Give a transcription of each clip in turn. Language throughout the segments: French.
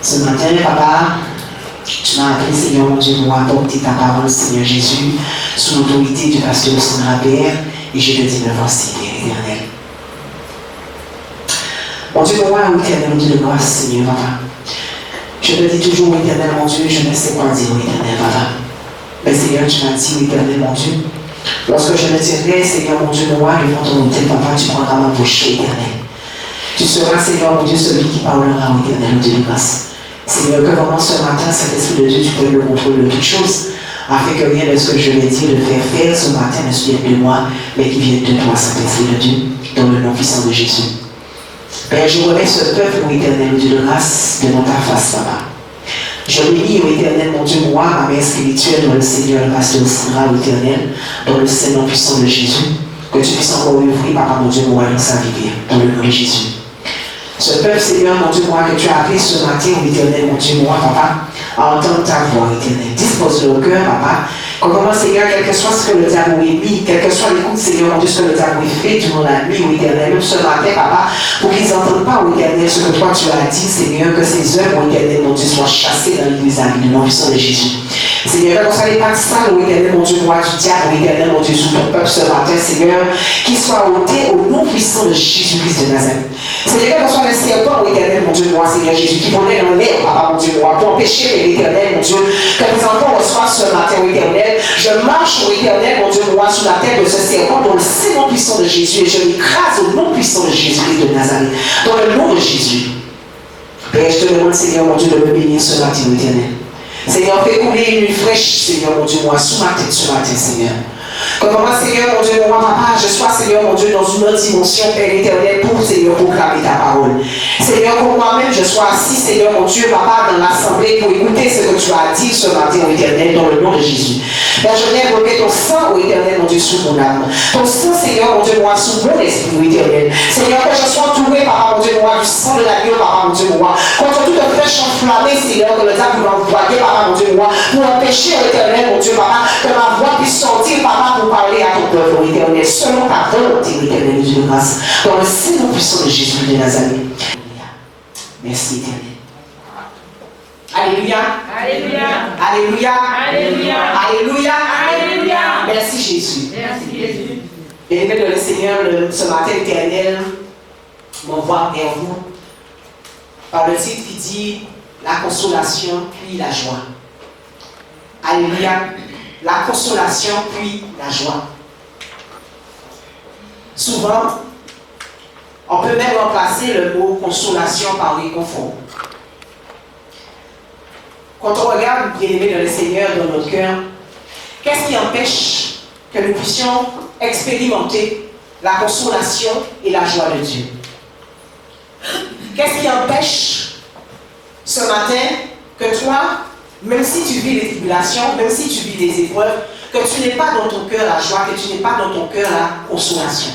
Ce matin, Papa, tu m'as appelé, Seigneur mon Dieu, pour apporter ta parole, Seigneur Jésus, sous l'autorité du pasteur Sandra Père, et je te dis, me voici, Père éternel. Mon Dieu, moi, éternel, mon Dieu de grâce, Seigneur, Papa. Je te dis toujours, éternel, mon Dieu, je ne sais quoi dire, éternel, Papa. Mais Seigneur, tu m'as dit, éternel, mon Dieu, lorsque je me tiendrai, Seigneur, mon Dieu, moi, devant ton autel, Papa, tu prendras ma bouche, éternel. Tu seras, Seigneur, mon Dieu, celui qui parlera, éternel, mon Dieu de grâce. Seigneur, que vraiment ce matin, cet esprit de Dieu, tu peux le contrôle de toutes choses, afin que rien de ce que je vais dire, de faire ce matin ne vienne de moi, mais qui vienne de toi, Saint-Esprit de Dieu, dans le nom puissant de Jésus. Père, je remets ce peuple, ô éternel, Dieu de grâce, devant ta face, Papa. Je bénis, ô éternel, mon Dieu, moi, ma mère spirituelle, dans le Seigneur, le pasteur Sandra, ô éternel, dans le Saint-Nom puissant de Jésus, que tu puisses encore ouvrir, Papa, mon Dieu, moi, dans sa vie, dans le nom de Jésus. Ce peuple, Seigneur, mon Dieu, moi, que tu as appelé ce matin, ô éternel, mon Dieu, moi, Papa, à entendre ta voix, éternel. Dispose leur cœur, Papa. Comment, Seigneur, quel que soit ce que le diable a mis, quel que soit l'écoute, Seigneur, mon Dieu, ce que le diable a fait durant la nuit, ô éternel, même ce matin, Papa, pour qu'ils n'entendent pas, ô éternel, ce que toi tu as dit, Seigneur, que ces œuvres, ô éternel, mon Dieu, soient chassées dans l'église à le nom puissant de Jésus. Seigneur, que ce soit les pas de ça, ô éternel, mon Dieu, moi, du diable, ô éternel, mon Dieu, sous ton peuple ce matin, Seigneur, qu'il soit ôté au nom puissant de Jésus-Christ de Nazareth. Seigneur, que ce soit le serpent, ô éternel, mon Dieu, moi, Seigneur Jésus, qui volait dans l'air, Papa, mon Dieu, moi, pour empêcher, l'éternel, mon Dieu, que les enfants reçoivent ce matin, ô éternel. Je marche, ô éternel, mon Dieu, moi, sous la tête de ce serpent, dans le Saint-Nom puissant de Jésus, et je m'écrase au nom puissant de Jésus-Christ de Nazareth, dans le nom de Jésus. Père, je te demande, Seigneur, mon Dieu, de me bénir ce matin, ô éternel. Seigneur, fais couler une nuit fraîche, Seigneur, mon Dieu, moi, sous ma tête ce matin, Seigneur. Que moi, Seigneur, mon Dieu, moi, Papa, je sois, Seigneur, mon Dieu, dans une autre dimension, Père éternel, pour, Seigneur, proclamer ta parole. Seigneur, pour moi-même, je sois assis, Seigneur, mon Dieu, Papa, dans l'assemblée, pour écouter ce que tu as dit ce matin, ô éternel, dans le nom de Jésus. Père, je viens invoquer ton sang, ô éternel, mon Dieu, sous mon âme. Ton sang, Seigneur, mon Dieu, moi, sous mon esprit, ô éternel. Seigneur, que je sois entouré, Papa, mon Dieu, moi, du sang de l'agneau, Papa, mon Dieu, moi, contre toute flèche enflammée, Seigneur, que le diable va envoyer, Papa, mon Dieu, moi, pour empêcher, ô éternel, mon Dieu, Papa, que ma voix puisse sortir, Papa, pour parler à ton peuple, ô éternel, selon ta volonté, ô éternel, Dieu de grâce, dans le Saint-Nom puissant de Jésus de Nazareth. Merci, éternel. Alléluia. Alléluia. Alléluia. Alléluia. Alléluia. Alléluia. Merci Jésus. Merci Jésus. Bien-aimé de le Seigneur, ce matin éternel, m'envoie vers vous par le titre qui dit la consolation puis la joie. Alléluia. La consolation puis la joie. Souvent, on peut même remplacer le mot consolation par réconfort. Quand on regarde, bien-aimé de le Seigneur, dans notre cœur, qu'est-ce qui empêche que nous puissions expérimenter la consolation et la joie de Dieu? Qu'est-ce qui empêche ce matin que toi, même si tu vis des tribulations, même si tu vis des épreuves, que tu n'aies pas dans ton cœur la joie, que tu n'aies pas dans ton cœur la consolation?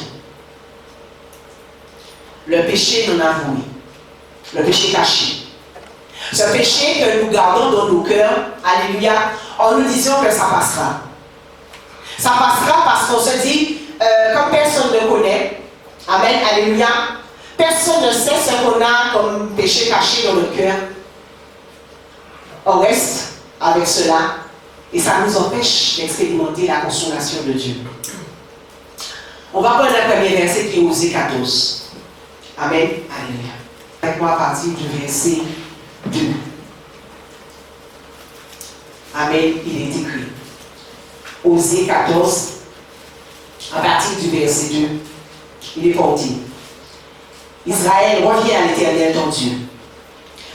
Le péché non avoué, le péché caché. Ce péché que nous gardons dans nos cœurs, alléluia, en nous disant que ça passera. Ça passera parce qu'on se dit, comme personne ne connaît, amen, alléluia, personne ne sait ce qu'on a comme péché caché dans le cœur. On reste avec cela et ça nous empêche d'expérimenter la consolation de Dieu. On va prendre le premier verset qui est Osée 14. Amen, alléluia. Avec moi à partir du verset 2. Amen, il est écrit. Osée 14, à partir du verset 2, il est porté. Israël, reviens à l'Éternel ton Dieu,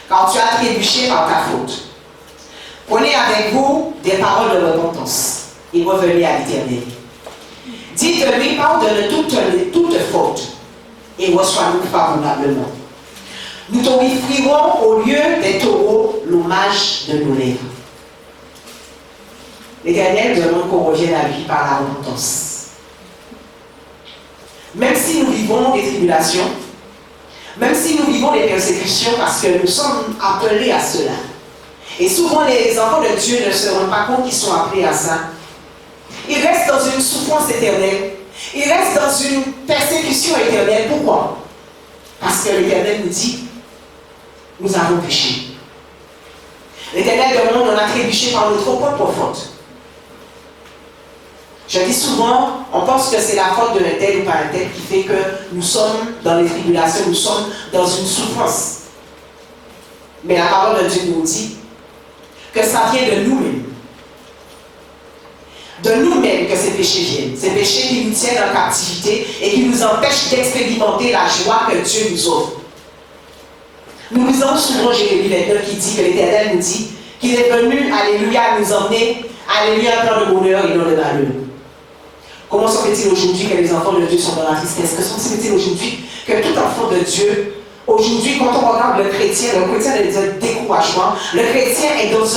car tu as trébuché par ta faute. Prenez avec vous des paroles de repentance et revenez à l'Éternel. Dites-lui, pardonne toute faute et reçois-nous favorablement. Nous t'offrirons au lieu des taureaux l'hommage de nos lèvres. L'Éternel demande qu'on revienne à lui par la repentance. Même si nous vivons des tribulations, même si nous vivons des persécutions, parce que nous sommes appelés à cela. Et souvent les enfants de Dieu ne se rendent pas compte qu'ils sont appelés à ça. Ils restent dans une souffrance éternelle. Ils restent dans une persécution éternelle. Pourquoi? Parce que l'Éternel nous dit, nous avons péché. L'Éternel demande, on a trébuché par notre propre faute. Je dis souvent, on pense que c'est la faute de tel ou pas un tel qui fait que nous sommes dans les tribulations, nous sommes dans une souffrance. Mais la parole de Dieu nous dit que ça vient de nous-mêmes. De nous-mêmes que ces péchés viennent. Ces péchés qui nous tiennent en captivité et qui nous empêchent d'expérimenter la joie que Dieu nous offre. Nous lisons souvent Jérémie 29 qui dit que l'Éternel nous dit qu'il est venu, alléluia, nous emmener, alléluia, un plan de bonheur et non de malheur. Comment se fait-il aujourd'hui que les enfants de Dieu sont dans la tristesse? Que se fait-il aujourd'hui que tout enfant de Dieu, aujourd'hui, quand on regarde le chrétien est dans un découragement, le chrétien est dans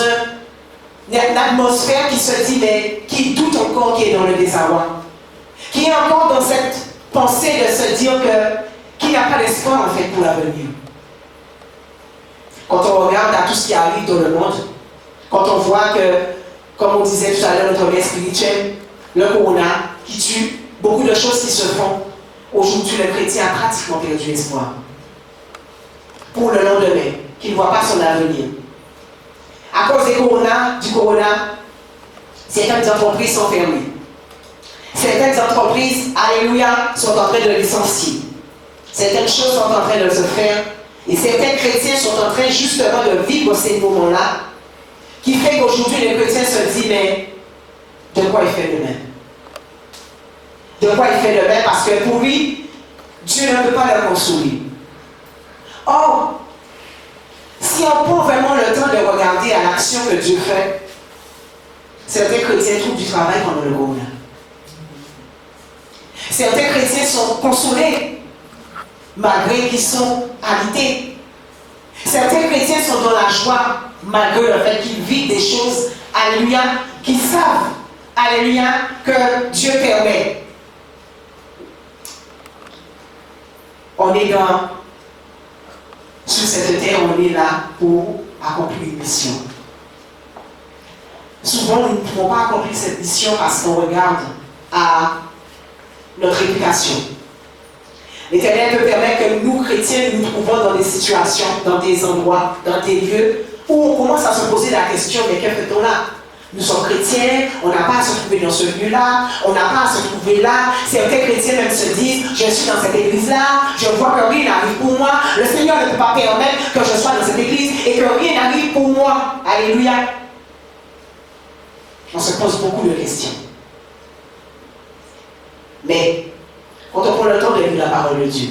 une atmosphère qui se dit, mais qui doute encore, qui est dans le désarroi, qui est encore dans cette pensée de se dire qu'il n'y a pas d'espoir en fait pour l'avenir. Quand on regarde à tout ce qui arrive dans le monde, quand on voit que, comme on disait tout à l'heure, notre vie spirituelle, le corona qui tue, beaucoup de choses qui se font, aujourd'hui le chrétien a pratiquement perdu espoir pour le lendemain, qu'il ne voit pas son avenir. À cause du corona, certaines entreprises sont fermées. Certaines entreprises, alléluia, sont en train de licencier. Certaines choses sont en train de se faire. Et certains chrétiens sont en train justement de vivre ces moments-là, qui fait qu'aujourd'hui les chrétiens se disent, mais de quoi il fait demain? De quoi il fait demain? Parce que pour lui, Dieu ne peut pas le consoler. Or, si on prend vraiment le temps de regarder à l'action que Dieu fait, certains chrétiens trouvent du travail pendant le corona. Certains chrétiens sont consolés malgré qu'ils sont habités. Certains chrétiens sont dans la joie malgré le fait qu'ils vivent des choses, alléluia, qu'ils savent, alléluia, que Dieu permet. On est sur cette terre, on est là pour accomplir une mission. Souvent, nous ne pouvons pas accomplir cette mission parce qu'on regarde à notre réputation. L'Éternel peut permettre que nous, chrétiens, nous trouvons dans des situations, dans des endroits, dans des lieux où on commence à se poser la question, mais que fait-on là? Nous sommes chrétiens, on n'a pas à se trouver dans ce lieu-là, on n'a pas à se trouver là. Certains chrétiens même se disent, je suis dans cette église-là, je vois que rien n'arrive pour moi. Le Seigneur ne peut pas permettre que je sois dans cette église et que rien n'arrive pour moi. Alléluia. On se pose beaucoup de questions. Mais, quand on prend le temps de lire la parole de Dieu,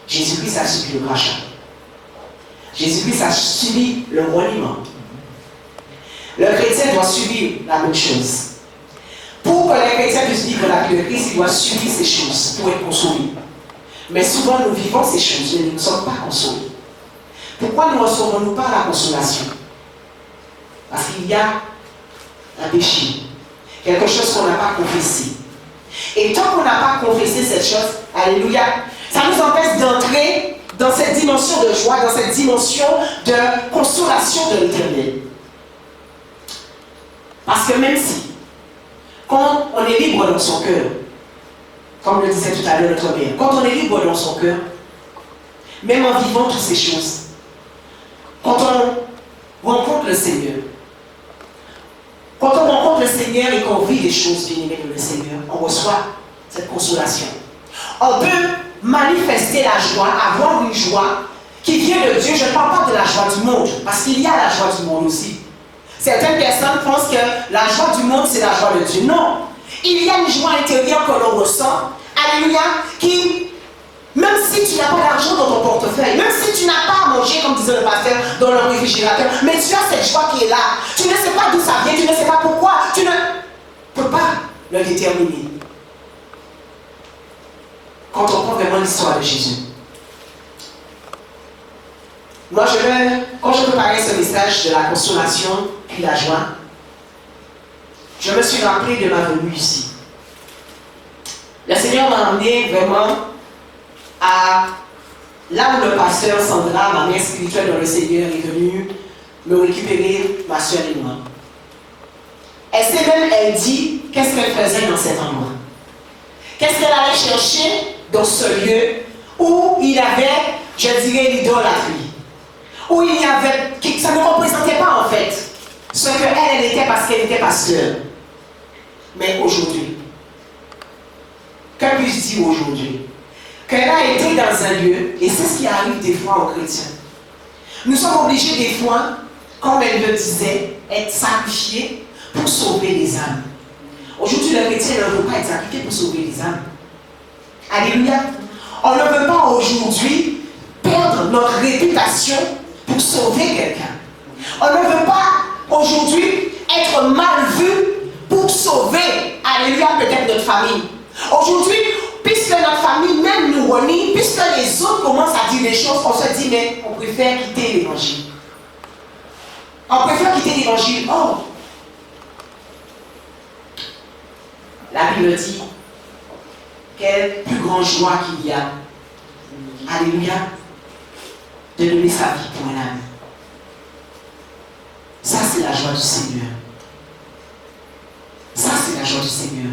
Jésus-Christ a subi le crachat. Jésus-Christ a subi le reniement. Le chrétien doit subir la même chose. Pour que le chrétien puisse vivre la vie de Christ, il doit subir ces choses pour être consolé. Mais souvent, nous vivons ces choses, mais nous ne sommes pas consolés. Pourquoi ne recevons-nous pas la consolation? Parce qu'il y a un péché, quelque chose qu'on n'a pas confessé. Et tant qu'on n'a pas confessé cette chose, alléluia, ça nous empêche d'entrer dans cette dimension de joie, dans cette dimension de consolation de l'Éternel. Parce que même si, quand on est libre dans son cœur, comme le disait tout à l'heure notre mère, quand on est libre dans son cœur, même en vivant toutes ces choses, quand on rencontre le Seigneur, quand on rencontre le Seigneur et qu'on vit des choses bien-aimées de le Seigneur, on reçoit cette consolation. On peut manifester la joie, avoir une joie qui vient de Dieu. Je ne parle pas de la joie du monde, parce qu'il y a la joie du monde aussi. Certaines personnes pensent que la joie du monde, c'est la joie de Dieu. Non. Il y a une joie intérieure que l'on ressent, alléluia, qui, même si tu n'as pas d'argent dans ton portefeuille, même si tu n'as pas à manger, comme disait le pasteur, dans le réfrigérateur, mais tu as cette joie qui est là. Tu ne sais pas d'où ça vient, tu ne sais pas pourquoi, tu ne peux pas le déterminer. Quand on prend vraiment l'histoire de Jésus. Moi, quand je préparais ce message de la consolation puis la joie, je me suis rappelé de ma venue ici. Le Seigneur m'a emmené vraiment à là où le pasteur Sandra, ma mère spirituelle dans le Seigneur, est venue me récupérer, ma soeur et moi. Elle s'est même, elle dit, qu'est-ce qu'elle faisait dans cet endroit? Qu'est-ce qu'elle allait chercher dans ce lieu où il y avait, je dirais, l'idolâtrie? où il y avait, ça ne représentait pas en fait ce qu'elle était parce qu'elle était pasteur. Mais aujourd'hui, que puis-je dire aujourd'hui? Qu'elle a été dans un lieu, et c'est ce qui arrive des fois aux chrétiens. Nous sommes obligés des fois, comme elle le disait, être sacrifiés pour sauver les âmes. Aujourd'hui, le chrétien ne veut pas être sacrifié pour sauver les âmes. Alléluia. On ne veut pas aujourd'hui perdre notre réputation pour sauver quelqu'un. On ne veut pas aujourd'hui être mal vu pour sauver, alléluia, peut-être notre famille. Aujourd'hui, puisque notre famille même nous renie, puisque les autres commencent à dire des choses, on se dit, mais on préfère quitter l'évangile. On préfère quitter l'évangile. Oh! La Bible dit, quelle plus grande joie qu'il y a, alléluia, de donner sa vie pour un âme. Ça, c'est la joie du Seigneur. Ça, c'est la joie du Seigneur.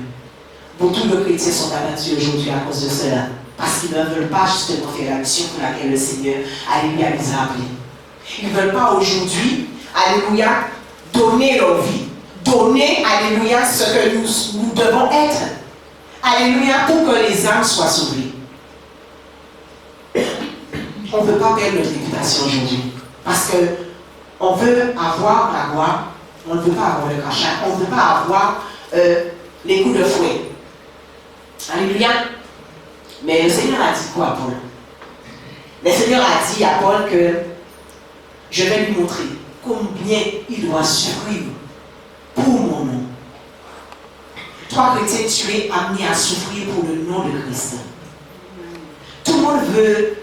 Beaucoup de chrétiens sont abattus aujourd'hui à cause de cela, parce qu'ils ne veulent pas justement faire la mission pour laquelle le Seigneur, alléluia, les a appelés. Ils ne veulent pas aujourd'hui, alléluia, donner leur vie, donner, alléluia, ce que nous devons être, alléluia, pour que les âmes soient sauvées. On ne veut pas perdre notre réputation aujourd'hui, parce qu'on veut avoir la gloire, on ne veut pas avoir le crachat, on ne veut pas avoir les coups de fouet. Alléluia. Mais le Seigneur a dit quoi à Paul? Le Seigneur a dit à Paul que je vais lui montrer combien il doit souffrir pour mon nom. Toi, chrétien, tu es amené à souffrir pour le nom de Christ. Tout le monde veut,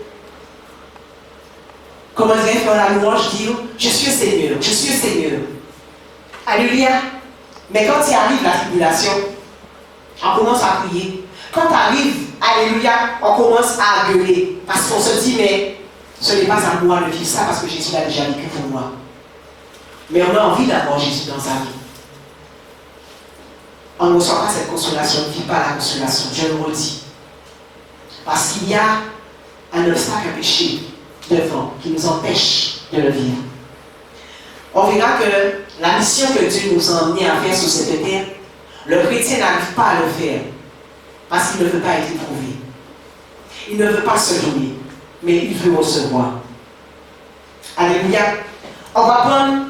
comment dire, dans la louange, dire je suis le Seigneur, je suis le Seigneur. Alléluia. Mais quand il arrive la tribulation, on commence à prier. Quand arrive, alléluia, on commence à gueuler. Parce qu'on se dit, mais ce n'est pas à moi de vivre ça parce que Jésus l'a déjà vécu pour moi. Mais on a envie d'avoir Jésus dans sa vie. On ne reçoit pas cette consolation, on ne vit pas la consolation, je le redis. Parce qu'il y a un obstacle, un péché devant qui nous empêche de le vivre. On verra que la mission que Dieu nous a emmenés à faire sur cette terre, le chrétien n'arrive pas à le faire parce qu'il ne veut pas être éprouvé. Il ne veut pas se donner, mais il veut recevoir. Alléluia. On va prendre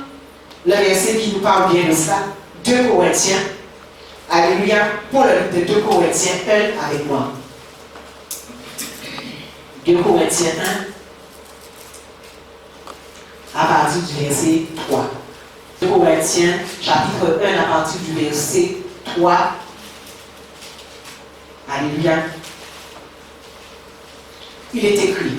le verset qui nous parle bien de ça. 2 Corinthiens. Alléluia. Pour le livre de 2 Corinthiens 1 avec moi. 2 Corinthiens 1 à partir du verset 3. 2 Corinthiens chapitre 1 à partir du verset 3. Alléluia. Il est écrit: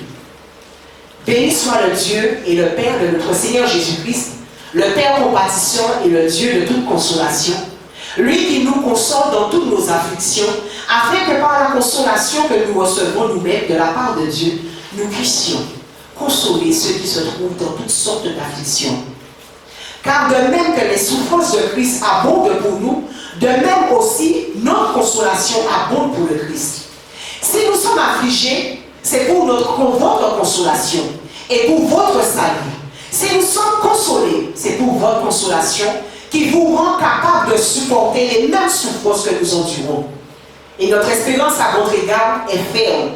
béni soit le Dieu et le Père de notre Seigneur Jésus-Christ, le Père compatissant et le Dieu de toute consolation, lui qui nous console dans toutes nos afflictions, afin que par la consolation que nous recevons nous-mêmes de la part de Dieu, nous puissions consoler ceux qui se trouvent dans toutes sortes d'afflictions. Car de même que les souffrances de Christ abondent pour nous, de même aussi notre consolation abonde pour le Christ. Si nous sommes affligés, c'est pour votre consolation et pour votre salut. Si nous sommes consolés, c'est pour votre consolation qui vous rend capable de supporter les mêmes souffrances que nous endurons. Et notre espérance à votre égard est ferme,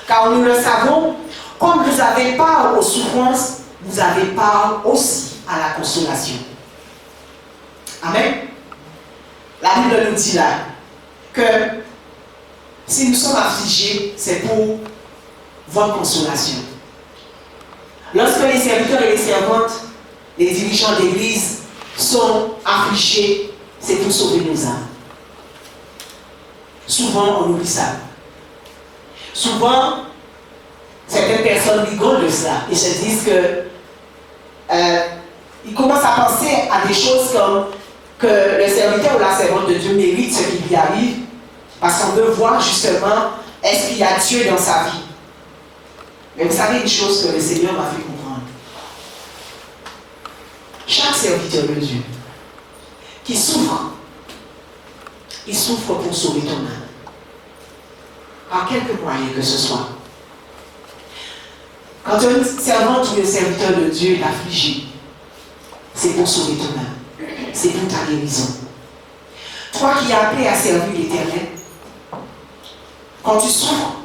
car nous le savons, comme vous avez part aux souffrances, vous avez part aussi à la consolation. Amen. La Bible nous dit là que si nous sommes affligés, c'est pour votre consolation. Lorsque les serviteurs et les servantes, les dirigeants d'église sont affligés, c'est pour sauver nos âmes. Souvent, on oublie ça. Souvent, certaines personnes rigolent de ça et se disent que ils commencent à penser à des choses comme que le serviteur ou la servante de Dieu mérite ce qui lui arrive parce qu'on veut voir justement est-ce qu'il y a Dieu dans sa vie. Mais vous savez une chose que le Seigneur m'a fait comprendre. Chaque serviteur de Dieu qui souffre, il souffre pour sauver ton âme. Par quelque moyen que ce soit. Quand un servant ou un serviteur de Dieu est affligé, c'est pour sauver ton âme. C'est pour ta guérison. Toi qui es appelé à servir l'Éternel, quand tu souffres,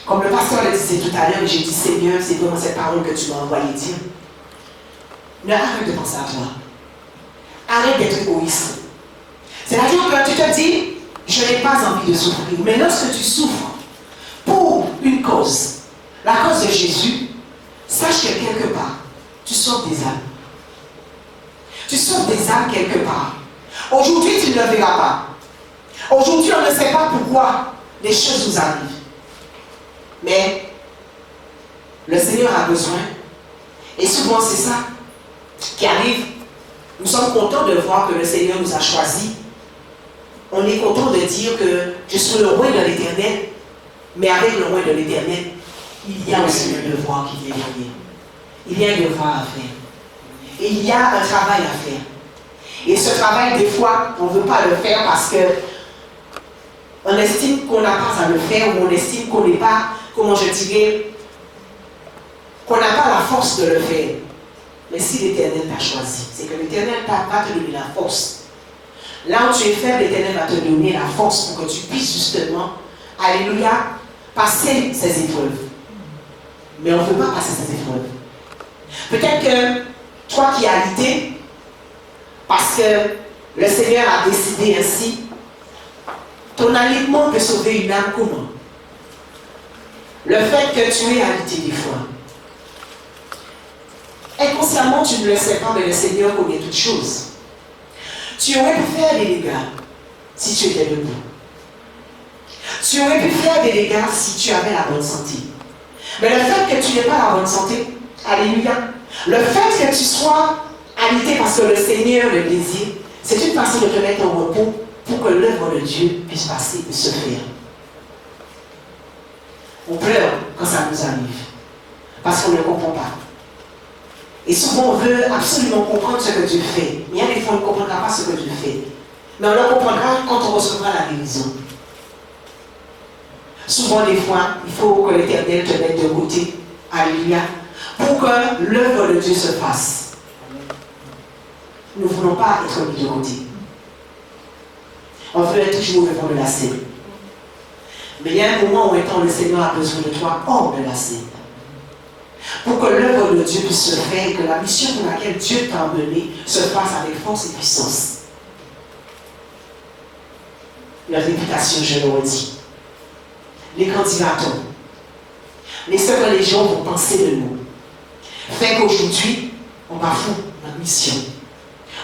comme le pasteur le disait tout à l'heure, et j'ai dit Seigneur, c'est vraiment cette parole que tu m'as envoyé dire. Ne arrête de penser à toi. Arrête d'être égoïste. C'est-à-dire que tu te dis, je n'ai pas envie de souffrir. Mais lorsque tu souffres pour une cause, la cause de Jésus, sache que quelque part, tu sauves des âmes. Tu sauves des âmes quelque part. Aujourd'hui, tu ne le verras pas. Aujourd'hui, on ne sait pas pourquoi les choses nous arrivent. Mais le Seigneur a besoin. Et souvent, c'est ça qui arrive. Nous sommes contents de voir que le Seigneur nous a choisis. On est content de dire que je suis le roi de l'Éternel. Mais avec le roi de l'Éternel, il y a aussi un devoir qui vient derrière. Il y a un devoir à faire. Et il y a un travail à faire. Et ce travail, des fois, on ne veut pas le faire parce qu'on estime qu'on n'a pas à le faire ou on estime qu'on n'est pas, comment je dirais, qu'on n'a pas la force de le faire. Mais si l'Éternel t'a choisi, c'est que l'Éternel va te donner la force. Là où tu es faible, l'Éternel va te donner la force pour que tu puisses justement, alléluia, passer ces épreuves. Mais on ne veut pas passer ces épreuves. Peut-être que toi qui as alité, parce que le Seigneur a décidé ainsi, ton alitement peut sauver une âme comment? Le fait que tu aies alité des fois. Inconsciemment, tu ne le sais pas, mais le Seigneur connaît toutes choses. Tu aurais pu faire des dégâts si tu étais debout. Tu aurais pu faire des dégâts si tu avais la bonne santé. Mais le fait que tu n'aies pas la bonne santé, alléluia, le fait que tu sois alité parce que le Seigneur le désire, c'est une façon de te mettre au repos pour que l'œuvre de Dieu puisse passer et se faire. On pleure quand ça nous arrive, parce qu'on ne comprend pas. Et souvent, on veut absolument comprendre ce que Dieu fait. Il y a des fois, on ne comprendra pas ce que Dieu fait. Mais on le comprendra quand on recevra la guérison. Souvent, des fois, il faut que l'Éternel te mette de côté. Alléluia. Pour que l'œuvre de Dieu se fasse. Nous ne voulons pas être mis de côté. On veut être toujours devant de la scène. Mais il y a un moment où étant le Seigneur a besoin de toi hors de la scène. Pour que l'œuvre de Dieu puisse se faire et que la mission pour laquelle Dieu t'a emmené se fasse avec force et puissance. La réputation, je le redis. Les candidatons. Mais ce que les gens vont penser de nous fait qu'aujourd'hui, on bafoue notre mission.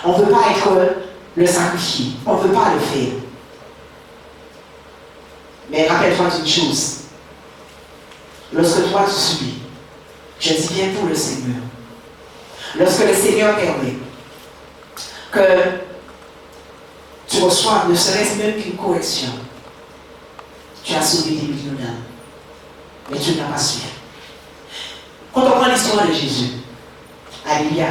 On ne veut pas être le sacrifié. On ne veut pas le faire. Mais rappelle-toi d'une chose. Lorsque toi tu subis, je dis bien pour le Seigneur. Lorsque le Seigneur permet que tu reçoives ne serait-ce même qu'une correction, tu as sauvé des millions d'âmes. Mais tu n'as pas su. Quand on prend l'histoire de Jésus, alléluia.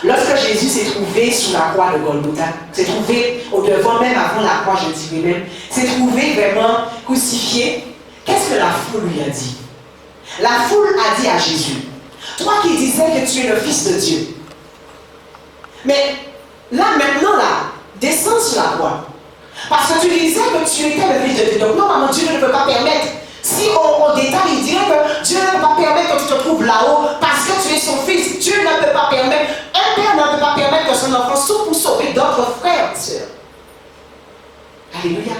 Lorsque Jésus s'est trouvé sous la croix de Golgotha, s'est trouvé au-devant, même avant la croix, je dirais même, s'est trouvé vraiment crucifié, qu'est-ce que la foule lui a dit? La foule a dit à Jésus, toi qui disais que tu es le Fils de Dieu, mais là, maintenant, là, descends sur la croix. Parce que tu disais que tu étais le Fils de Dieu. Donc, normalement, Dieu ne peut pas permettre. Si on détaille, il dirait que Dieu ne peut pas permettre que tu te trouves là-haut parce que tu es son fils. Dieu ne peut pas permettre. Un père ne peut pas permettre que son enfant souffre pour sauver d'autres frères et sœurs. Alléluia.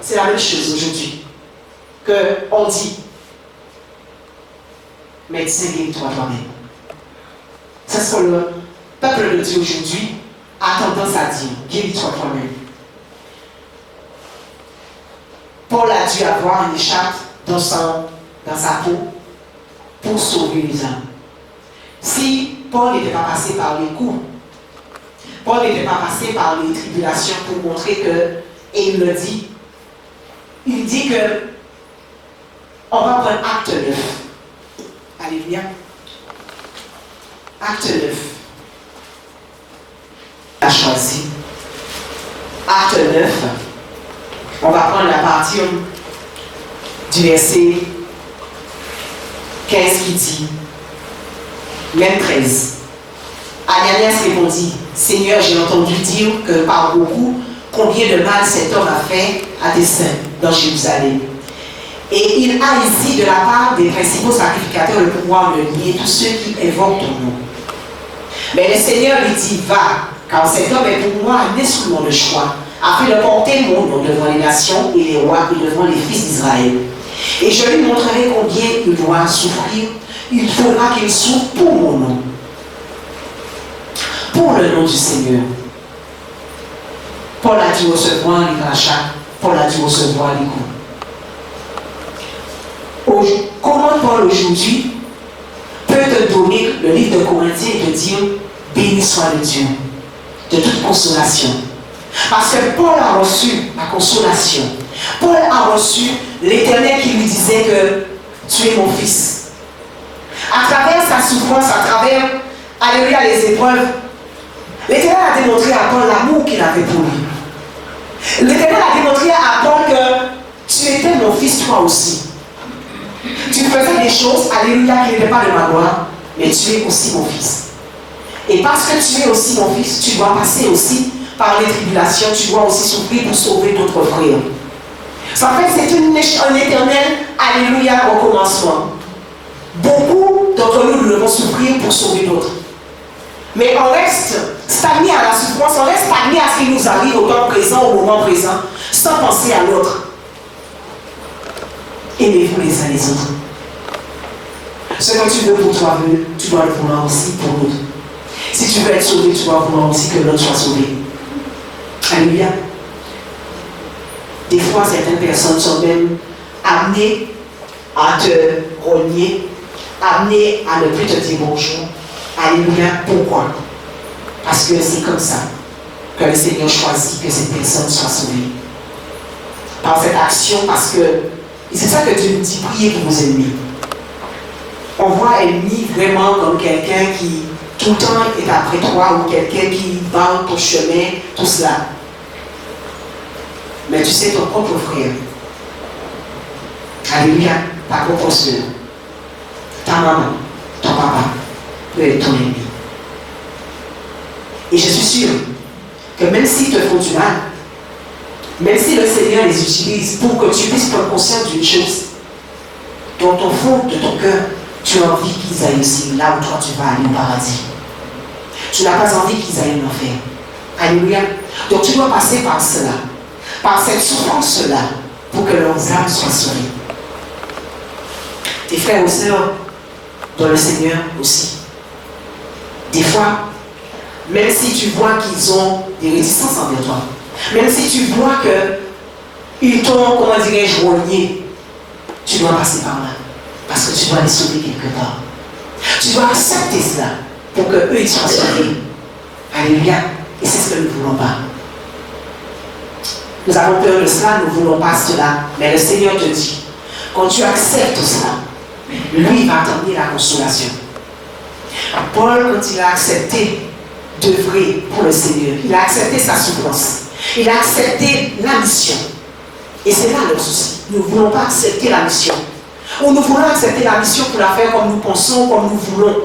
C'est la même chose aujourd'hui. Qu'on dit, médecin, guéris-toi toi-même. C'est ce que le peuple de Dieu aujourd'hui a tendance à dire, guéris-toi toi-même. Paul a dû avoir une écharpe dans sa peau pour sauver les âmes. Si Paul n'était pas passé par les coups, Paul n'était pas passé par les tribulations pour montrer que, et il le dit, il dit que on va prendre acte 9. Alléluia. Acte 9. A choisi. Acte 9. On va prendre la partie du verset Qu'est-ce qu'il dit? Même 13. Ananias répondit, Seigneur, j'ai entendu dire que par beaucoup, combien de mal cet homme a fait à tes saints dans Jérusalem. Et il a ici de la part des principaux sacrificateurs le pouvoir de nier tous ceux qui évoquent ton nom. Mais le Seigneur lui dit, va, car cet homme est pour moi un instrument de choix, afin de porter mon nom devant les nations et les rois et devant les fils d'Israël. Et je lui montrerai combien il doit souffrir. Il faudra qu'il souffre pour mon nom. Pour le nom du Seigneur. Paul a dû recevoir les crachats. Paul a dû recevoir les coups. Comment Paul aujourd'hui peut te donner le livre de Corinthiens et te dire béni soit le Dieu de toute consolation? Parce que Paul a reçu la consolation. Paul a reçu l'Éternel qui lui disait que tu es mon fils. À travers sa souffrance, à travers, alléluia, les épreuves, l'Éternel a démontré à Paul l'amour qu'il avait pour lui. L'Éternel a démontré à Paul que tu étais mon fils toi aussi. Tu faisais des choses, alléluia, qui n'étaient pas de ma gloire, mais tu es aussi mon fils. Et parce que tu es aussi mon fils, tu dois passer aussi par les tribulations, tu dois aussi souffrir pour sauver d'autres frères. En fait, c'est un éternel, alléluia, recommencement. Beaucoup d'entre nous devons souffrir pour sauver d'autres. Mais on reste stagné à la souffrance, on reste stagné à ce qui nous arrive au temps présent, au moment présent, sans penser à l'autre. Aimez-vous les uns les autres. Ce que tu veux pour toi, tu dois le vouloir aussi pour l'autre. Si tu veux être sauvé, tu dois vouloir aussi que l'autre soit sauvé. Alléluia. Des fois, certaines personnes sont même amenées à te renier, amenées à ne plus te dire bonjour. Alléluia. Pourquoi? Parce que c'est comme ça que le Seigneur choisit que cette personne soit sauvée. Par cette action, parce que c'est ça que Dieu nous dit, priez pour vos ennemis. On voit ennemi vraiment comme quelqu'un qui tout le temps est après toi ou quelqu'un qui va ton chemin, tout cela. Mais tu sais, ton propre frère, alléluia, ta propre soeur, ta maman, ton papa, peut être ton ennemi. Et je suis sûre que même s'ils te font du mal, même si le Seigneur les utilise pour que tu puisses prendre conscience d'une chose, dans ton fond de ton cœur, tu as envie qu'ils aillent aussi là où toi tu vas aller au paradis. Tu n'as pas envie qu'ils aillent en enfer. Alléluia. Donc tu dois passer par cela, par cette souffrance-là, pour que leurs âmes soient sauvées. Tes frères et sœurs dans le Seigneur aussi. Des fois, même si tu vois qu'ils ont des réticences envers toi, même si tu vois qu'ils t'ont, comment dirais-je, rogné, tu dois passer par là. Parce que tu dois les sauver quelque part. Tu dois accepter cela pour qu'eux ils soient sauvés. Alléluia. Et c'est ce que nous ne voulons pas. Nous avons peur de cela, nous ne voulons pas cela. Mais le Seigneur te dit, quand tu acceptes cela, lui va t'emmener la consolation. Paul, quand il a accepté d'œuvrer pour le Seigneur, il a accepté sa souffrance. Il a accepté la mission. Et c'est là le souci. Nous ne voulons pas accepter la mission. Ou nous voulons accepter la mission pour la faire comme nous pensons, comme nous voulons.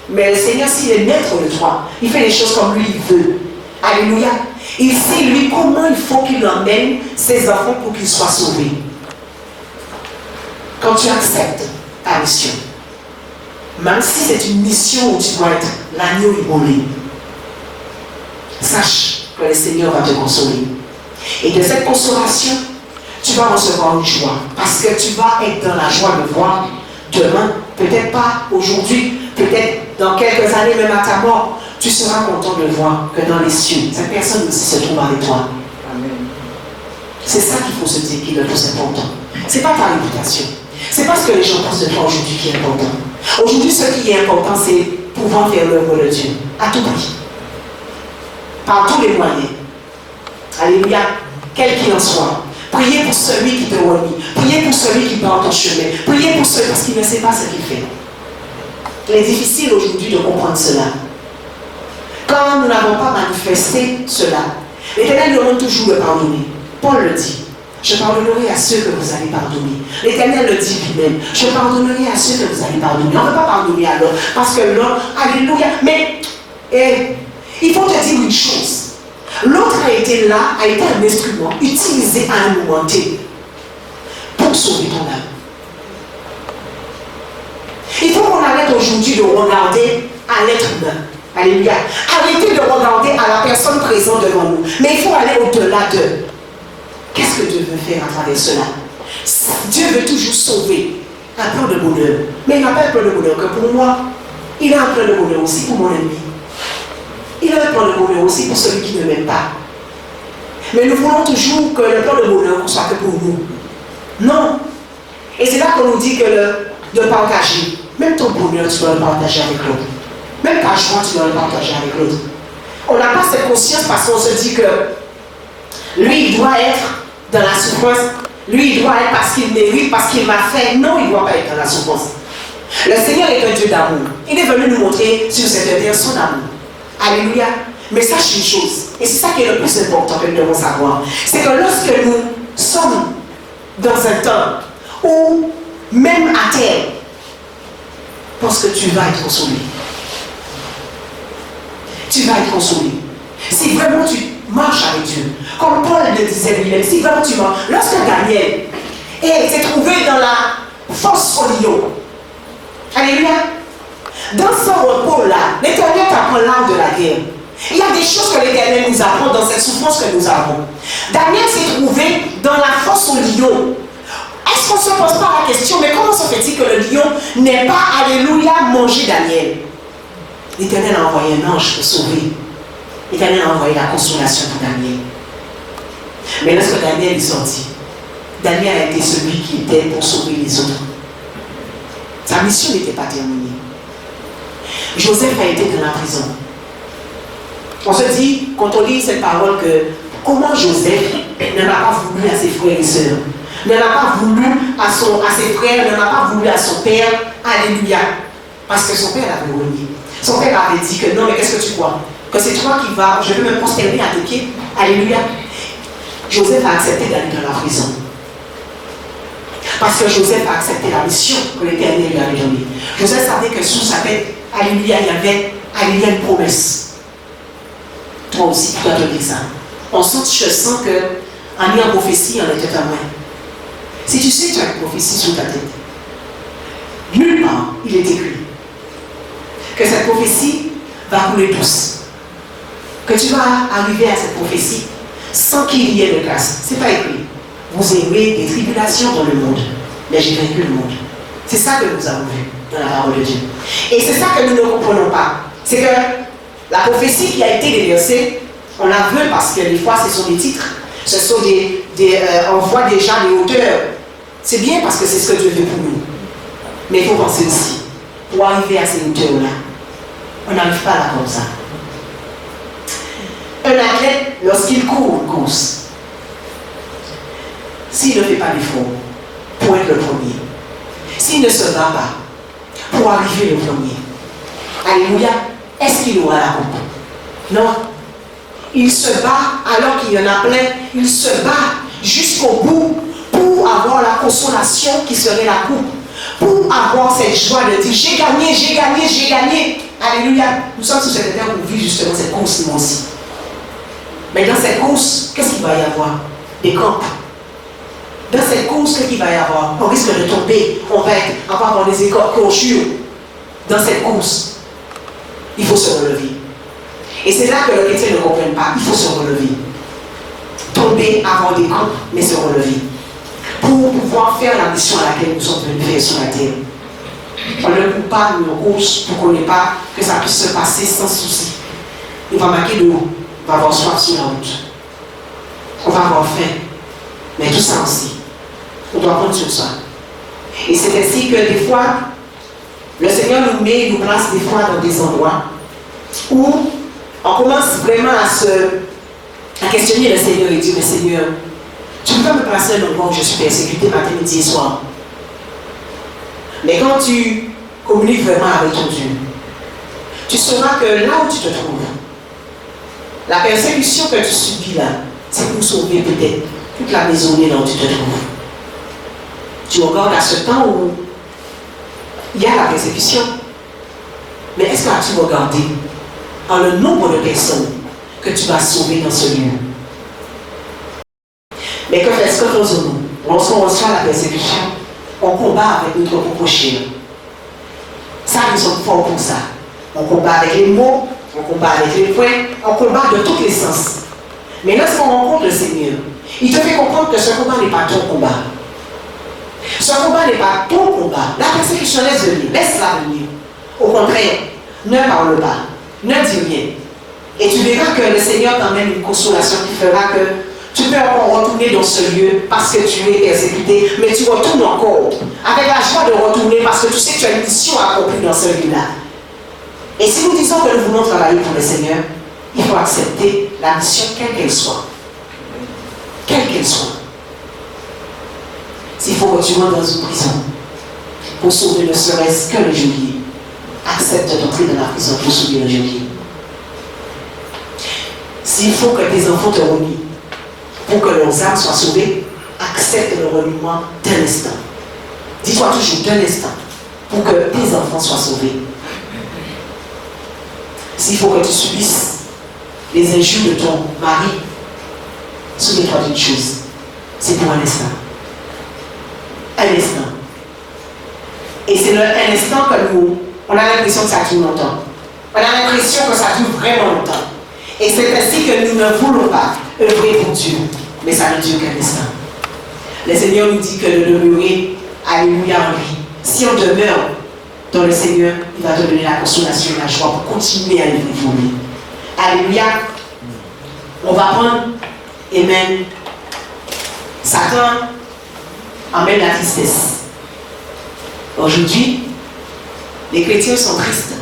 Mais le Seigneur, s'il est maître de toi, il fait les choses comme lui il veut. Alléluia. Il sait, lui, comment il faut qu'il emmène ses enfants pour qu'ils soient sauvés. Quand tu acceptes ta mission, même si c'est une mission où tu dois être l'agneau immolé, sache que le Seigneur va te consoler. Et de cette consolation, tu vas recevoir une joie. Parce que tu vas être dans la joie de voir demain, peut-être pas aujourd'hui, peut-être dans quelques années, même à ta mort, tu seras content de voir que dans les cieux, cette personne aussi se trouve avec toi. Amen. C'est ça qu'il faut se dire qui est le plus important. Ce n'est pas ta réputation. Ce n'est pas ce que les gens pensent de toi aujourd'hui qui est important. Aujourd'hui, ce qui est important, c'est pouvoir faire l'œuvre de Dieu à tout prix. Par tous les moyens. Alléluia. Quel qu'il en soit. Priez pour celui qui te renie. Priez pour celui qui prend ton chemin. Priez pour celui parce qu'il ne sait pas ce qu'il fait. Il est difficile aujourd'hui de comprendre cela. Quand nous n'avons pas manifesté cela, l'Éternel nous demande toujours de pardonner. Paul le dit. Je pardonnerai à ceux que vous allez pardonner. L'Éternel le dit lui-même. Je pardonnerai à ceux que vous allez pardonner. On ne peut pas pardonner à l'autre. Parce que l'autre, alléluia. Mais il faut te dire une chose. L'autre a été là, a été un instrument utilisé à un moment T pour sauver ton âme. Il faut qu'on arrête aujourd'hui de regarder à l'être humain. Alléluia. Arrêtez de regarder à la personne présente devant nous. Mais il faut aller au-delà d'eux. Qu'est-ce que Dieu veut faire à travers cela? Dieu veut toujours sauver un plan de bonheur. Mais il n'a pas un plan de bonheur que pour moi. Il a un plan de bonheur aussi pour mon ennemi. Il a un plan de bonheur aussi pour celui qui ne m'aime pas. Mais nous voulons toujours que le plan de bonheur ne soit que pour nous. Non. Et c'est là qu'on nous dit que de partager. Même ton bonheur, tu dois le partager avec l'autre. Même ta joie, tu dois le partager avec l'autre. On n'a pas cette conscience parce qu'on se dit que lui, il doit être dans la souffrance. Lui, il doit être parce qu'il mérite, parce qu'il m'a fait. Non, il ne doit pas être dans la souffrance. Le Seigneur est un Dieu d'amour. Il est venu nous montrer sur cette terre son amour. Alléluia. Mais sache une chose, et c'est ça qui est le plus important que nous devons savoir, c'est que lorsque nous sommes dans un temps où, même à terre, parce que tu vas être consolé. Tu vas être consolé. Si vraiment tu marches avec Dieu, comme Paul le disait lui-même, si vraiment tu marches, lorsque Daniel s'est trouvé dans la fosse au lion, alléluia, dans son repos-là, l'Éternel t'apprend l'art de la guerre. Il y a des choses que l'Éternel nous apprend dans cette souffrance que nous avons. Daniel s'est trouvé dans la fosse au lion. Est-ce qu'on ne se pose pas la question, mais comment se fait-il que le lion n'ait pas, alléluia, mangé Daniel? L'Éternel a envoyé un ange pour sauver. L'Éternel a envoyé la consolation pour Daniel. Mais lorsque Daniel est sorti, Daniel a été celui qui était pour sauver les autres. Sa mission n'était pas terminée. Joseph a été dans la prison. On se dit, quand on lit cette parole, que comment Joseph n'en a pas voulu à ses frères et sœurs, n'en a pas voulu à ses frères, n'en a pas voulu à son père, alléluia. Parce que son père l'avait renié. Son père avait dit que non, mais qu'est-ce que tu crois? Que c'est toi qui vas, je vais me prosterner à tes pieds, alléluia. Joseph a accepté d'aller dans la prison. Parce que Joseph a accepté la mission que l'Éternel lui avait donnée. Joseph savait que sous sa tête, alléluia, il y avait, alléluia, une promesse. Toi aussi, tu dois te dire ça. Je sens qu'en ayant prophétie, on était témoin. Si tu sais que tu as une prophétie sous ta tête, nulle part, il est écrit que cette prophétie va couler douce. Que tu vas arriver à cette prophétie sans qu'il y ait de grâce. Ce n'est pas écrit. Vous aurez des tribulations dans le monde, mais j'ai vaincu le monde. C'est ça que nous avons vu dans la parole de Dieu. Et c'est ça que nous ne comprenons pas. C'est que la prophétie qui a été déversée, on la veut parce que des fois ce sont des titres, ce sont on voit déjà des hauteurs. C'est bien parce que c'est ce que Dieu veut pour nous. Mais il faut penser aussi, pour arriver à ces hauteurs-là, on n'arrive pas là comme ça. Un athlète, lorsqu'il court une course, s'il ne fait pas l'effort pour être le premier, s'il ne se bat pas pour arriver le premier, alléluia, est-ce qu'il aura la coupe? Non. Il se bat alors qu'il y en a plein. Il se bat jusqu'au bout pour avoir la consolation qui serait la coupe. Pour avoir cette joie de dire j'ai gagné, j'ai gagné, j'ai gagné. Alléluia. Nous sommes sur cette terre pour vivre justement cette course nous aussi. Mais dans cette course, qu'est-ce qu'il va y avoir? Des camps. Dans cette course, qu'est-ce qu'il va y avoir? On risque de tomber, on va avoir des écorchures. Dans cette course, il faut se relever. Et c'est là que le chrétien ne comprend pas. Il faut se relever. Tomber, avoir des camps, mais se relever. Pour pouvoir faire la mission à laquelle nous sommes venus faire sur la terre. On ne coupe pas nos courses pour qu'on n'ait pas que ça puisse se passer sans souci. Il va marquer de l'eau. On va avoir soif sur la route. On va avoir faim. Mais tout ça aussi, on doit prendre sur soi. Et c'est ainsi que des fois, le Seigneur nous place des fois dans des endroits où on commence vraiment à questionner le Seigneur et dire, mais Seigneur, tu ne peux pas me placer un endroit où je suis persécuté matin, midi et soir. Mais quand tu communiques vraiment avec ton Dieu, tu sauras que là où tu te trouves, la persécution que tu subis là, c'est pour sauver peut-être toute la maisonnée dont tu te trouves. Tu regardes à ce temps où il y a la persécution. Mais est-ce que tu vas regarder en le nombre de personnes que tu vas sauver dans ce lieu? Mais que fait-ce que nous, lorsqu'on reçoit la persécution, on combat avec notre propre chair. Ça, nous sommes forts pour ça. On combat avec les mots, on combat avec les poings, on combat de tous les sens. Mais lorsqu'on rencontre le Seigneur, il te fait comprendre que ce combat n'est pas ton combat. Ce combat n'est pas ton combat. La persécution, laisse venir, laisse-la venir. Au contraire, ne parle pas, ne dis rien. Et tu verras que le Seigneur t'emmène une consolation qui fera que tu peux encore retourner dans ce lieu parce que tu es persécuté, mais tu retournes encore avec la joie de retourner parce que tu sais que tu as une mission à accomplir dans ce lieu-là. Et si nous disons que nous voulons travailler pour le Seigneur, il faut accepter la mission quelle qu'elle soit. Quelle qu'elle soit. S'il faut que tu rentres dans une prison pour sauver ne serait-ce que le geôlier, accepte d'entrer dans la prison pour sauver le geôlier. S'il faut que tes enfants te renient pour que leurs âmes soient sauvées, accepte le reniement d'un instant. Dis-toi toujours d'un instant pour que tes enfants soient sauvés. S'il faut que tu subisses les injures de ton mari, souviens-toi d'une chose, c'est pour un instant. Un instant. Et c'est un instant que on a l'impression que ça dure longtemps. On a l'impression que ça dure vraiment longtemps. Et c'est ainsi que nous ne voulons pas œuvrer pour Dieu. Mais ça ne dure qu'un instant. Le Seigneur nous dit que de demeurer, alléluia, en lui. Si on demeure dans le Seigneur, il va te donner la consolation et la joie pour continuer à vivre pour lui. Alléluia. On va prendre, amen. Satan emmène la tristesse. Aujourd'hui, les chrétiens sont tristes.